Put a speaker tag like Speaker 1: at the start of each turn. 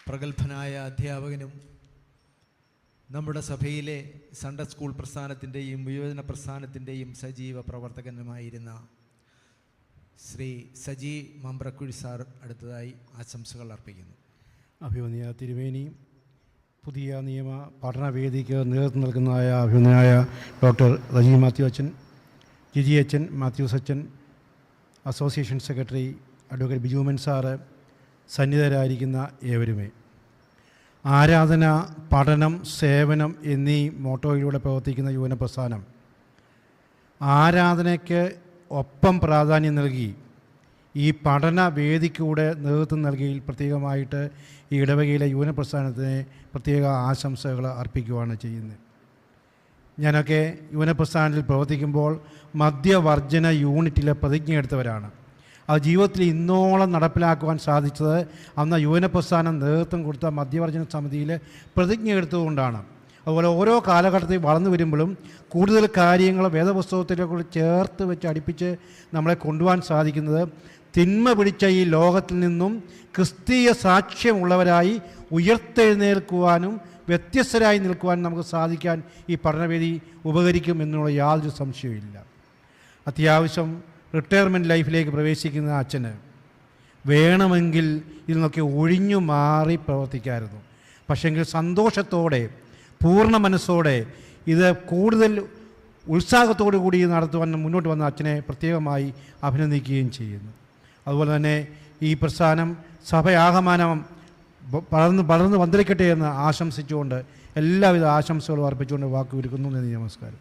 Speaker 1: പ്രഗത്ഭനായ അധ്യാപകനും നമ്മുടെ സഭയിലെ സൺഡേ സ്കൂൾ പ്രസ്ഥാനത്തിൻ്റെയും യുവജന പ്രസ്ഥാനത്തിൻ്റെയും സജീവ പ്രവർത്തകനുമായിരുന്ന ശ്രീ സജി മമ്പ്രക്കുഴി സാർ അടുത്തതായി ആശംസകൾ അർപ്പിക്കുന്നു.
Speaker 2: അഭിമന്യ തിരുമേനി, പുതിയ നിയമ പഠനവേദിക്ക് നേതൃത്വം നൽകുന്നതായ അഭിമന്യനായ ഡോക്ടർ റജി മാത്യു അച്ഛൻ, ജിജി അച്ഛൻ, മാത്യൂസ് അച്ഛൻ, association secretary advocate Bijuman sir, സന്നിധരായിരിക്കുന്ന ഏവരുമേ, ആരാധന, പഠനം, സേവനം എന്നീ മോട്ടോയിലൂടെ പ്രവർത്തിക്കുന്ന യുവന പ്രസ്ഥാനം ആരാധനയ്ക്ക് ഒപ്പം പ്രാധാന്യം നൽകി ഈ പഠന വേദിക്കൂടെ നേതൃത്വം നൽകിയിൽ പ്രത്യേകമായിട്ട് ഈ ഇടവകയിലെ യുവന പ്രസ്ഥാനത്തിന് പ്രത്യേക ആശംസകൾ അർപ്പിക്കുകയാണ് ചെയ്യുന്നത്. ഞാനൊക്കെ യുവന പ്രസ്ഥാനത്തിൽ പ്രവർത്തിക്കുമ്പോൾ മദ്യവർജന യൂണിറ്റിലെ പ്രതിജ്ഞയെടുത്തവരാണ്. അത് ജീവിതത്തിൽ ഇന്നോളം നടപ്പിലാക്കുവാൻ സാധിച്ചത് അന്ന് യുവന പ്രസ്ഥാനം നേതൃത്വം കൊടുത്ത മദ്യവർജന സമിതിയിൽ പ്രതിജ്ഞ എടുത്തുകൊണ്ടാണ്. അതുപോലെ ഓരോ കാലഘട്ടത്തിൽ വളർന്നു വരുമ്പോഴും കൂടുതൽ കാര്യങ്ങൾ വേദപുസ്തകത്തിലേക്ക് ചേർത്ത് വെച്ച് അടുപ്പിച്ച് നമ്മളെ കൊണ്ടുപോകാൻ സാധിക്കുന്നത് തിന്മ പിടിച്ച ഈ ലോകത്തിൽ നിന്നും ക്രിസ്തീയ സാക്ഷ്യമുള്ളവരായി ഉയർത്തെഴുന്നേൽക്കുവാനും വ്യത്യസ്തരായി നിൽക്കുവാനും നമുക്ക് സാധിക്കാൻ ഈ പഠനവേദി ഉപകരിക്കും എന്നുള്ള യാതൊരു സംശയവുമില്ല. അത്യാവശ്യം റിട്ടയർമെൻറ്റ് ലൈഫിലേക്ക് പ്രവേശിക്കുന്ന അച്ഛന് വേണമെങ്കിൽ ഇതിൽ നിന്നൊക്കെ ഒഴിഞ്ഞു മാറി പ്രവർത്തിക്കാമായിരുന്നു. പക്ഷേങ്കിൽ സന്തോഷത്തോടെ പൂർണ്ണ മനസ്സോടെ ഇത് കൂടുതൽ ഉത്സാഹത്തോടു കൂടി നടത്തുവാൻ മുന്നോട്ട് വന്ന അച്ഛനെ പ്രത്യേകമായി അഭിനന്ദിക്കുകയും ചെയ്യുന്നു. അതുപോലെ തന്നെ ഈ പ്രസ്ഥാനം സഭയാകമാനം വളർന്ന് പന്തലിക്കട്ടെ എന്ന് ആശംസിച്ചുകൊണ്ട് എല്ലാവിധ ആശംസകളും അർപ്പിച്ചുകൊണ്ട് വാക്കുചുരുക്കുന്നു. നന്ദി, നമസ്കാരം.